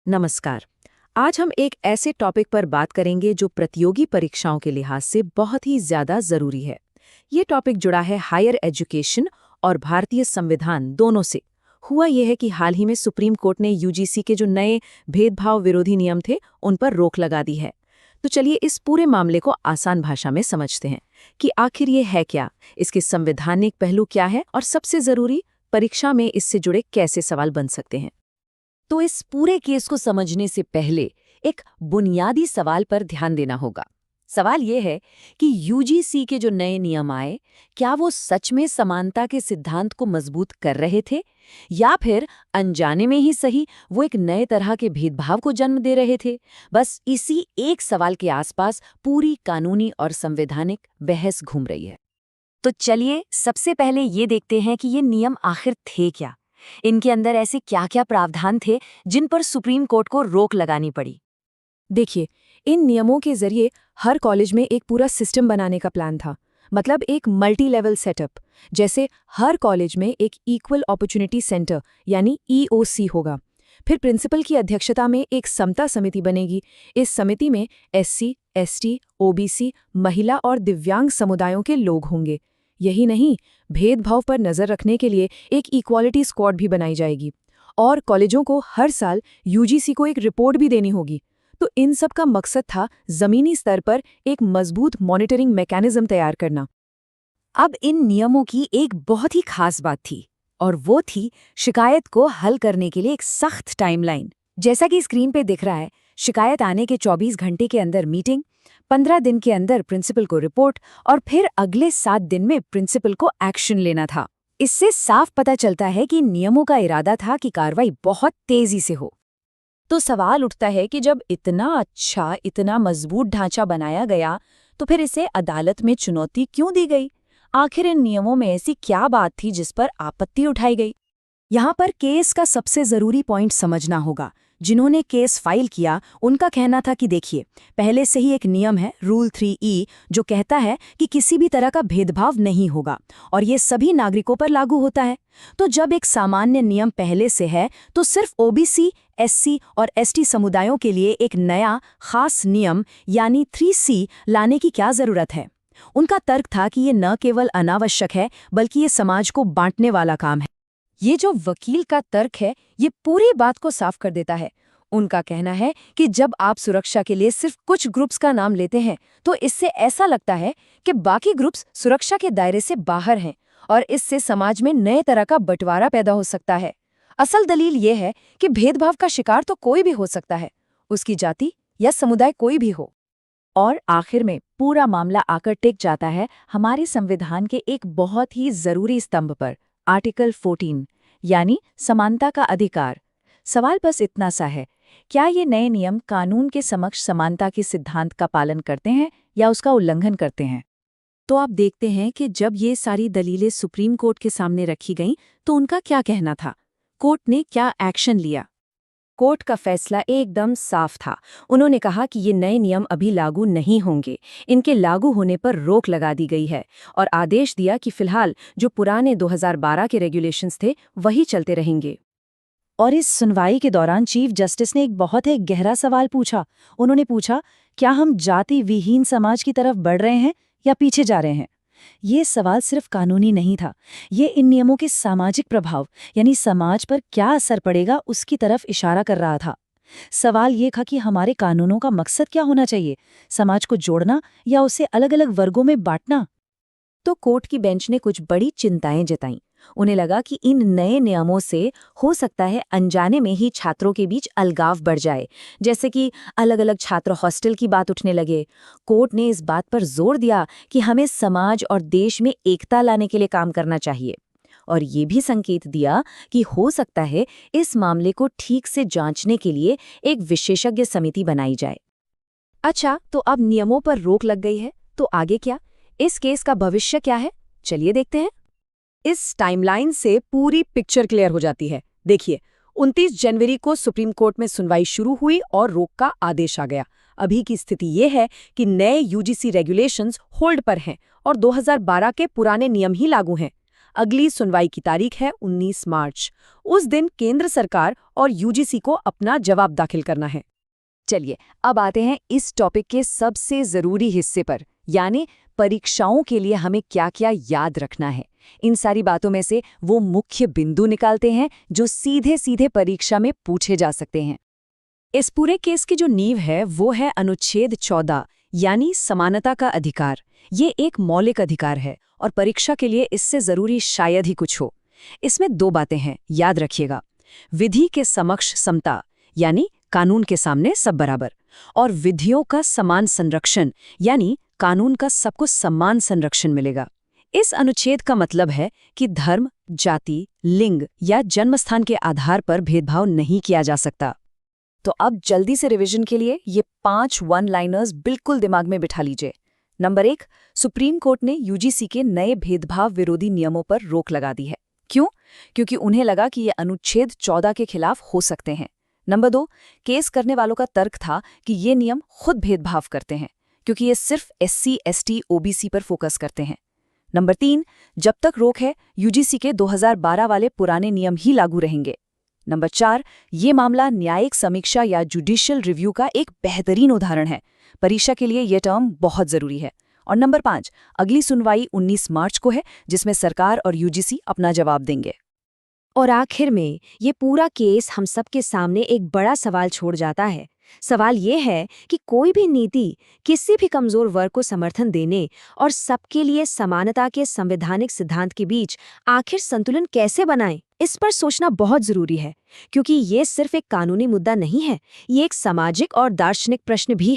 नमस्कार। आज हम एक ऐसे टॉपिक पर बात करेंगे जो प्रतियोगी परीक्षाओं के लिहाज से बहुत ही ज्यादा जरूरी है। ये टॉपिक जुड़ा है हायर एजुकेशन और भारतीय संविधान दोनों से। हुआ यह है कि हाल ही में सुप्रीम कोर्ट ने यूजीसी के जो नए भेदभाव विरोधी नियम थे उन पर रोक लगा दी है। तो चलिए इस पूरे मामले को आसान भाषा में समझते हैं कि आखिर ये है क्या, इसके संवैधानिक पहलू क्या है और सबसे जरूरी, परीक्षा में इससे जुड़े कैसे सवाल बन सकते हैं। तो इस पूरे केस को समझने से पहले एक बुनियादी सवाल पर ध्यान देना होगा। सवाल ये है कि यूजीसी के जो नए नियम आए, क्या वो सच में समानता के सिद्धांत को मजबूत कर रहे थे, या फिर अनजाने में ही सही वो एक नए तरह के भेदभाव को जन्म दे रहे थे। बस इसी एक सवाल के आसपास पूरी कानूनी और संवैधानिक बहस घूम रही है। तो चलिए सबसे पहले ये देखते हैं कि ये नियम आखिर थे क्या। इनके अंदर ऐसे क्या क्या प्रावधान थे जिन पर सुप्रीम कोर्ट को रोक लगानी पड़ी। देखिए, इन नियमों के जरिए हर कॉलेज में एक पूरा सिस्टम बनाने का प्लान था। मतलब एक मल्टी लेवल सेटअप। जैसे हर कॉलेज में एक इक्वल अपॉर्चुनिटी सेंटर यानी ईओसी होगा। फिर प्रिंसिपल की अध्यक्षता में एक समता समिति बनेगी। इस समिति में एससी, एसटी, ओबीसी, महिला और दिव्यांग समुदायों के लोग होंगे। यही नहीं, भेदभाव पर नजर रखने के लिए एक इक्वालिटी स्क्वाड भी बनाई जाएगी और कॉलेजों को हर साल यूजीसी को एक रिपोर्ट भी देनी होगी। तो इन सब का मकसद था जमीनी स्तर पर एक मजबूत मॉनिटरिंग मैकेनिज्म तैयार करना। अब इन नियमों की एक बहुत ही खास बात थी, और वो थी शिकायत को हल करने के लिए एक सख्त टाइमलाइन। जैसा कि स्क्रीन पे दिख रहा है, शिकायत आने के 24 घंटे के अंदर मीटिंग, 15 दिन के अंदर प्रिंसिपल को रिपोर्ट और फिर अगले 7 दिन में प्रिंसिपल को एक्शन लेना था। इससे साफ पता चलता है कि नियमों का इरादा था कि कार्रवाई बहुत तेजी से हो। तो सवाल उठता है कि जब इतना अच्छा, इतना मजबूत ढांचा बनाया गया, तो फिर इसे अदालत में चुनौती क्यों दी गई? आखिर इन नियमों में ऐसी क्या बात थी जिस पर आपत्ति उठाई गई? यहाँ पर केस का सबसे जरूरी पॉइंट समझना होगा। जिन्होंने केस फाइल किया उनका कहना था कि देखिए, पहले से ही एक नियम है रूल 3E जो कहता है कि किसी भी तरह का भेदभाव नहीं होगा और ये सभी नागरिकों पर लागू होता है। तो जब एक सामान्य नियम पहले से है तो सिर्फ ओबीसी, एससी और एसटी समुदायों के लिए एक नया खास नियम यानी 3C लाने की क्या जरूरत है? उनका तर्क था कि ये न केवल अनावश्यक है बल्कि ये समाज को बांटने वाला काम है। ये जो वकील का तर्क है ये पूरी बात को साफ कर देता है। उनका कहना है कि जब आप सुरक्षा के लिए सिर्फ कुछ ग्रुप्स का नाम लेते हैं तो इससे ऐसा लगता है कि बाकी ग्रुप्स सुरक्षा के दायरे से बाहर हैं और इससे समाज में नए तरह का बंटवारा पैदा हो सकता है। असल दलील ये है कि भेदभाव का शिकार तो कोई भी हो सकता है, उसकी जाति या समुदाय कोई भी हो। और आखिर में पूरा मामला आकर टिक जाता है हमारे संविधान के एक बहुत ही जरूरी स्तंभ पर, आर्टिकल 14 यानी समानता का अधिकार। सवाल बस इतना सा है, क्या ये नए नियम कानून के समक्ष समानता के सिद्धांत का पालन करते हैं या उसका उल्लंघन करते हैं? तो आप देखते हैं कि जब ये सारी दलीलें सुप्रीम कोर्ट के सामने रखी गईं तो उनका क्या कहना था, कोर्ट ने क्या एक्शन लिया। कोर्ट का फैसला एकदम साफ था। उन्होंने कहा कि ये नए नियम अभी लागू नहीं होंगे, इनके लागू होने पर रोक लगा दी गई है और आदेश दिया कि फिलहाल जो पुराने 2012 के रेगुलेशंस थे वही चलते रहेंगे। और इस सुनवाई के दौरान चीफ जस्टिस ने एक बहुत ही गहरा सवाल पूछा। उन्होंने पूछा, क्या हम जाति विहीन समाज की तरफ बढ़ रहे हैं या पीछे जा रहे हैं? ये सवाल सिर्फ कानूनी नहीं था, ये इन नियमों के सामाजिक प्रभाव यानी समाज पर क्या असर पड़ेगा उसकी तरफ इशारा कर रहा था। सवाल ये था कि हमारे कानूनों का मकसद क्या होना चाहिए, समाज को जोड़ना या उसे अलग अलग वर्गों में बांटना? तो कोर्ट की बेंच ने कुछ बड़ी चिंताएं जताईं। उन्हें लगा कि इन नए नियमों से हो सकता है अनजाने में ही छात्रों के बीच अलगाव बढ़ जाए, जैसे कि अलग अलग छात्र हॉस्टल की बात उठने लगे। कोर्ट ने इस बात पर जोर दिया कि हमें समाज और देश में एकता लाने के लिए काम करना चाहिए और ये भी संकेत दिया कि हो सकता है इस मामले को ठीक से जांचने के लिए एक विशेषज्ञ समिति बनाई जाए। अच्छा, तो अब नियमों पर रोक लग गई है, तो आगे क्या? इस केस का भविष्य क्या है? चलिए देखते हैं। इस टाइमलाइन से पूरी पिक्चर क्लियर हो जाती है। देखिए, 29 जनवरी को सुप्रीम कोर्ट में सुनवाई शुरू हुई और रोक का आदेश आ गया। अभी की स्थिति ये है कि नए यूजीसी रेगुलेशंस होल्ड पर हैं और 2012 के पुराने नियम ही लागू हैं। अगली सुनवाई की तारीख है 19 मार्च। उस दिन केंद्र सरकार और यूजीसी को अपना जवाब दाखिल करना है। चलिए अब आते हैं इस टॉपिक के सबसे ज़रूरी हिस्से पर, यानी परीक्षाओं के लिए हमें क्या-क्या याद रखना है। इन सारी बातों में से वो मुख्य बिंदु निकालते हैं जो सीधे सीधे परीक्षा में पूछे जा सकते हैं। इस पूरे केस की जो नींव है वो है अनुच्छेद 14, यानी समानता का अधिकार। ये एक मौलिक अधिकार है और परीक्षा के लिए इससे ज़रूरी शायद ही कुछ हो। इसमें 2 बातें हैं, याद रखिएगा। विधि के समक्ष समता, यानी कानून के सामने सब बराबर, और विधियों का समान संरक्षण, यानी कानून का सबको समान संरक्षण मिलेगा। इस अनुच्छेद का मतलब है कि धर्म, जाति, लिंग या जन्मस्थान के आधार पर भेदभाव नहीं किया जा सकता। तो अब जल्दी से रिवीजन के लिए ये 5 वन-लाइनर्स बिल्कुल दिमाग में बिठा लीजिए। नंबर 1, सुप्रीम कोर्ट ने यूजीसी के नए भेदभाव विरोधी नियमों पर रोक लगा दी है। क्यों? क्योंकि उन्हें लगा कि ये अनुच्छेद 14 के खिलाफ हो सकते हैं। नंबर 2, केस करने वालों का तर्क था कि ये नियम खुद भेदभाव करते हैं, क्योंकि ये सिर्फ SC, ST, OBC पर फोकस करते हैं। नंबर 3, जब तक रोक है, यूजीसी के 2012 वाले पुराने नियम ही लागू रहेंगे। नंबर 4, ये मामला न्यायिक समीक्षा या जुडिशियल रिव्यू का एक बेहतरीन उदाहरण है। परीक्षा के लिए ये टर्म बहुत ज़रूरी है। और नंबर 5, अगली सुनवाई 19 मार्च को है, जिसमें सरकार और यूजीसी अपना जवाब देंगे। और आखिर में ये पूरा केस हम सबके सामने एक बड़ा सवाल छोड़ जाता है। सवाल ये है कि कोई भी नीति किसी भी कमजोर वर्ग को समर्थन देने और सबके लिए समानता के संवैधानिक सिद्धांत के बीच आखिर संतुलन कैसे बनाए, इस पर सोचना बहुत जरूरी है, क्योंकि ये सिर्फ एक कानूनी मुद्दा नहीं है, ये एक सामाजिक और दार्शनिक प्रश्न भी है।